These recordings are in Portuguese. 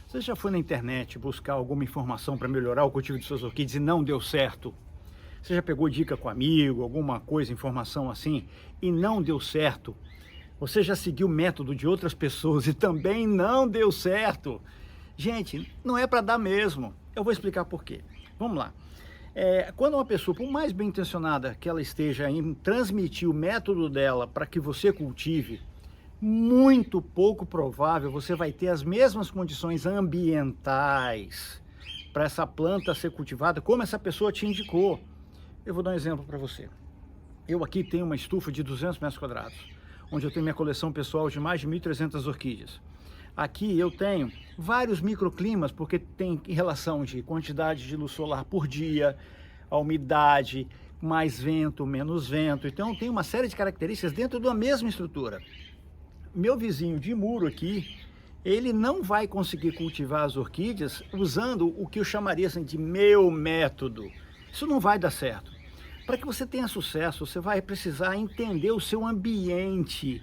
Você já foi na internet buscar alguma informação para melhorar o cultivo de suas orquídeas e não deu certo? Você já pegou dica com amigo, alguma coisa, informação assim, e não deu certo? Você já seguiu o método de outras pessoas e também não deu certo? Gente, não é para dar mesmo. Eu vou explicar por quê. Vamos lá. Quando uma pessoa, por mais bem intencionada que ela esteja em transmitir o método dela para que você cultive, muito pouco provável você vai ter as mesmas condições ambientais para essa planta ser cultivada como essa pessoa te indicou. Eu vou dar um exemplo para você. Eu aqui tenho uma estufa de 200 metros quadrados, onde eu tenho minha coleção pessoal de mais de 1.300 orquídeas. Aqui eu tenho vários microclimas, porque tem relação de quantidade de luz solar por dia, a umidade, mais vento, menos vento. Então tem uma série de características dentro de uma mesma estrutura. Meu vizinho de muro aqui, ele não vai conseguir cultivar as orquídeas usando o que eu chamaria assim, de meu método. Isso não vai dar certo. Para que você tenha sucesso, você vai precisar entender o seu ambiente,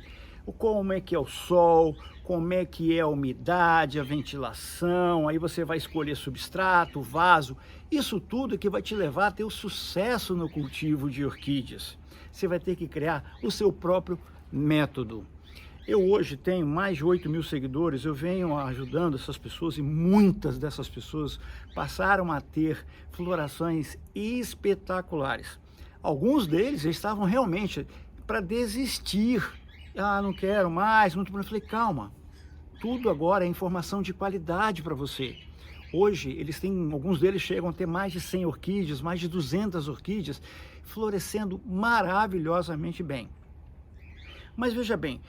como é que é o sol, como é que é a umidade, a ventilação, aí você vai escolher substrato, vaso, isso tudo que vai te levar a ter o sucesso no cultivo de orquídeas. Você vai ter que criar o seu próprio método. Eu hoje tenho mais de 8.000 seguidores, eu venho ajudando essas pessoas e muitas dessas pessoas passaram a ter florações espetaculares. Alguns deles estavam realmente para desistir. Ah, não quero mais, muito bom. Eu falei, calma, tudo agora é informação de qualidade para você. Hoje, alguns deles chegam a ter mais de 100 orquídeas, mais de 200 orquídeas, florescendo maravilhosamente bem. Mas veja bem,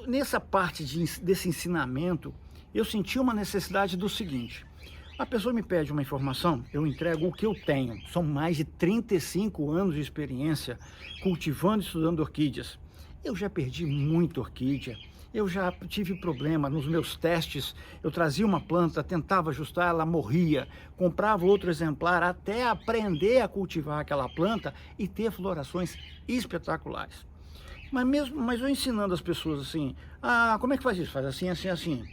nessa parte desse ensinamento, eu senti uma necessidade do seguinte: a pessoa me pede uma informação, eu entrego o que eu tenho. São mais de 35 anos de experiência cultivando e estudando orquídeas. Eu já perdi muita orquídea, eu já tive problema nos meus testes, eu trazia uma planta, tentava ajustar, ela morria, comprava outro exemplar até aprender a cultivar aquela planta e ter florações espetaculares. Mas eu ensinando as pessoas assim, como é que faz isso? Faz assim, assim, assim.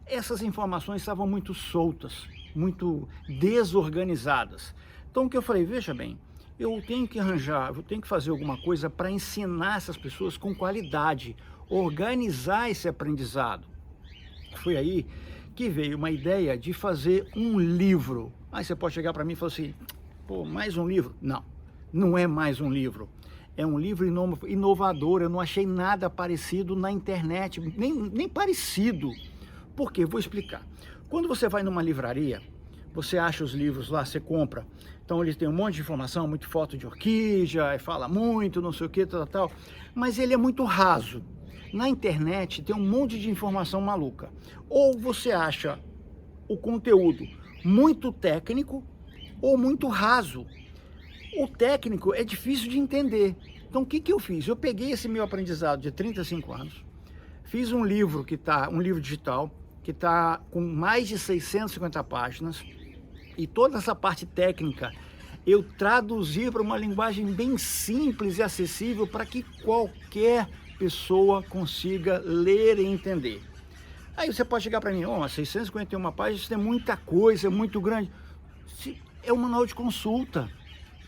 Essas informações estavam muito soltas, muito desorganizadas. Então o que eu falei, veja bem, eu tenho que fazer alguma coisa para ensinar essas pessoas com qualidade, organizar esse aprendizado. Foi aí que veio uma ideia de fazer um livro. Aí você pode chegar para mim e falar assim, pô, mais um livro? Não, não é mais um livro. É um livro inovador, eu não achei nada parecido na internet, nem parecido. Por quê? Vou explicar. Quando você vai numa livraria, você acha os livros lá, você compra. Então eles têm um monte de informação, muito foto de orquídea, fala muito, não sei o que, tal. Mas ele é muito raso. Na internet tem um monte de informação maluca. Ou você acha o conteúdo muito técnico ou muito raso. O técnico é difícil de entender. Então o que eu fiz? Eu peguei esse meu aprendizado de 35 anos, fiz um livro um livro digital, que está com mais de 650 páginas, e toda essa parte técnica eu traduzi para uma linguagem bem simples e acessível para que qualquer pessoa consiga ler e entender. Aí você pode chegar para mim, 651 páginas, isso é muita coisa, é muito grande. É um manual de consulta.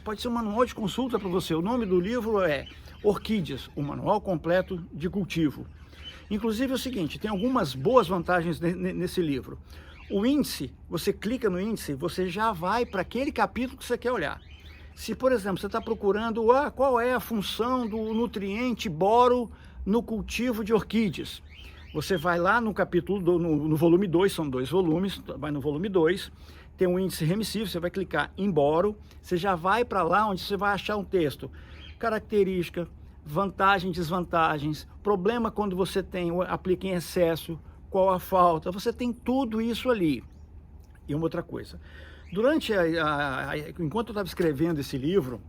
Pode ser um manual de consulta para você. O nome do livro é Orquídeas, o manual completo de cultivo. Inclusive é o seguinte, tem algumas boas vantagens nesse livro. O índice, você clica no índice, você já vai para aquele capítulo que você quer olhar. Se, por exemplo, você está procurando qual é a função do nutriente boro no cultivo de orquídeas, você vai lá no capítulo, no volume 2, são 2 volumes, vai no volume 2, tem um índice remissivo, você vai clicar em boro, você já vai para lá onde você vai achar um texto, característica, vantagem, desvantagens, problema quando você aplica em excesso, qual a falta, você tem tudo isso ali. E uma outra coisa, enquanto eu estava escrevendo esse livro,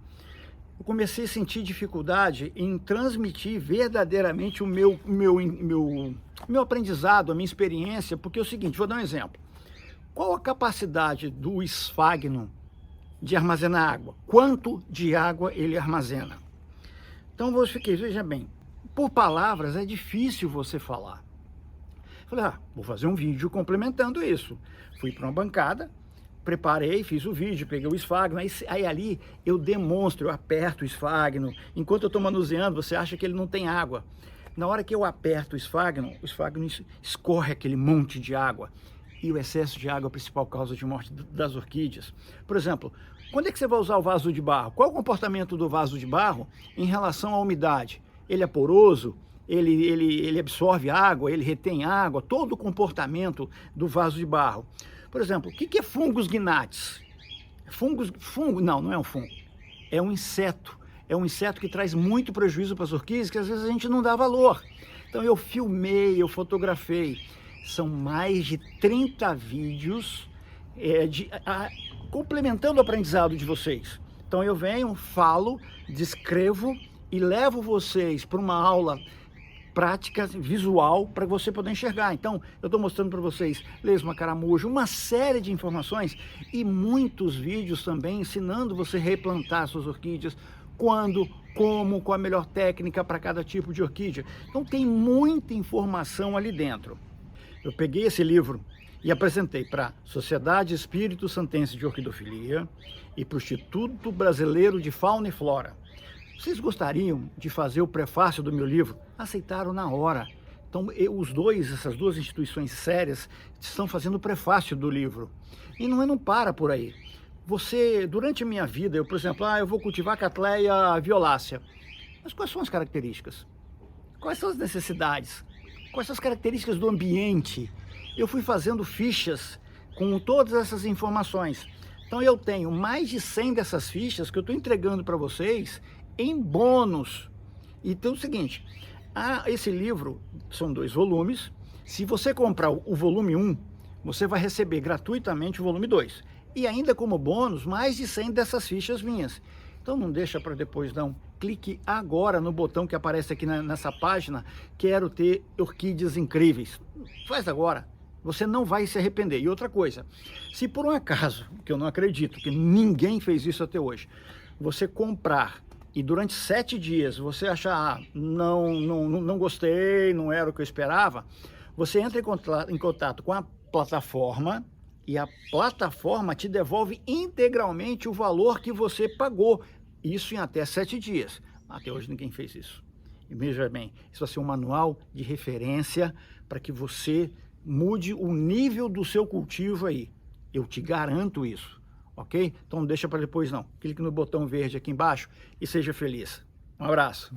eu comecei a sentir dificuldade em transmitir verdadeiramente o meu aprendizado, a minha experiência, porque é o seguinte, vou dar um exemplo. Qual a capacidade do esfagno de armazenar água? Quanto de água ele armazena? Então, veja bem, por palavras é difícil você falar. Falei, vou fazer um vídeo complementando isso. Fui para uma bancada, preparei, fiz o vídeo, peguei o esfagno, aí ali eu demonstro, eu aperto o esfagno. Enquanto eu estou manuseando, você acha que ele não tem água. Na hora que eu aperto o esfagno escorre aquele monte de água. E o excesso de água é a principal causa de morte das orquídeas. Por exemplo, quando é que você vai usar o vaso de barro? Qual é o comportamento do vaso de barro em relação à umidade? Ele é poroso? Ele absorve água? Ele retém água? Todo o comportamento do vaso de barro. Por exemplo, o que é fungos gnats? Fungo? Não é um fungo. É um inseto. É um inseto que traz muito prejuízo para as orquídeas, que às vezes a gente não dá valor. Então eu filmei, eu fotografei. São mais de 30 vídeos complementando o aprendizado de vocês. Então eu venho, falo, descrevo e levo vocês para uma aula prática, visual, para você poder enxergar. Então, eu estou mostrando para vocês lesma, caramujo, uma série de informações e muitos vídeos também ensinando você a replantar suas orquídeas, quando, como, qual a melhor técnica para cada tipo de orquídea. Então, tem muita informação ali dentro. Eu peguei esse livro e apresentei para a Sociedade Espírito Santense de Orquidofilia e para o Instituto Brasileiro de Fauna e Flora. Vocês gostariam de fazer o prefácio do meu livro? Aceitaram na hora. Então, essas duas instituições sérias estão fazendo o prefácio do livro. E não para por aí. Durante a minha vida, por exemplo, eu vou cultivar Cattleya violácea. Mas quais são as características? Quais são as necessidades? Quais são as características do ambiente? Eu fui fazendo fichas com todas essas informações. Então, eu tenho mais de 100 dessas fichas que eu estou entregando para vocês em bônus. Então é o seguinte, esse livro são 2 volumes. Se você comprar o volume 1, você vai receber gratuitamente o volume 2. E ainda como bônus, mais de 100 dessas fichas minhas. Então não deixa para depois não. Clique agora no botão que aparece aqui nessa página, quero ter orquídeas incríveis. Faz agora. Você não vai se arrepender. E outra coisa, se por um acaso, que eu não acredito, que ninguém fez isso até hoje, você comprar e durante 7 dias você achar, não gostei, não era o que eu esperava, você entra em contato com a plataforma e a plataforma te devolve integralmente o valor que você pagou. Isso em até 7 dias. Até hoje ninguém fez isso. E veja bem, isso vai ser um manual de referência para que você mude o nível do seu cultivo aí. Eu te garanto isso. Ok? Então não deixa para depois não. Clique no botão verde aqui embaixo e seja feliz. Um abraço.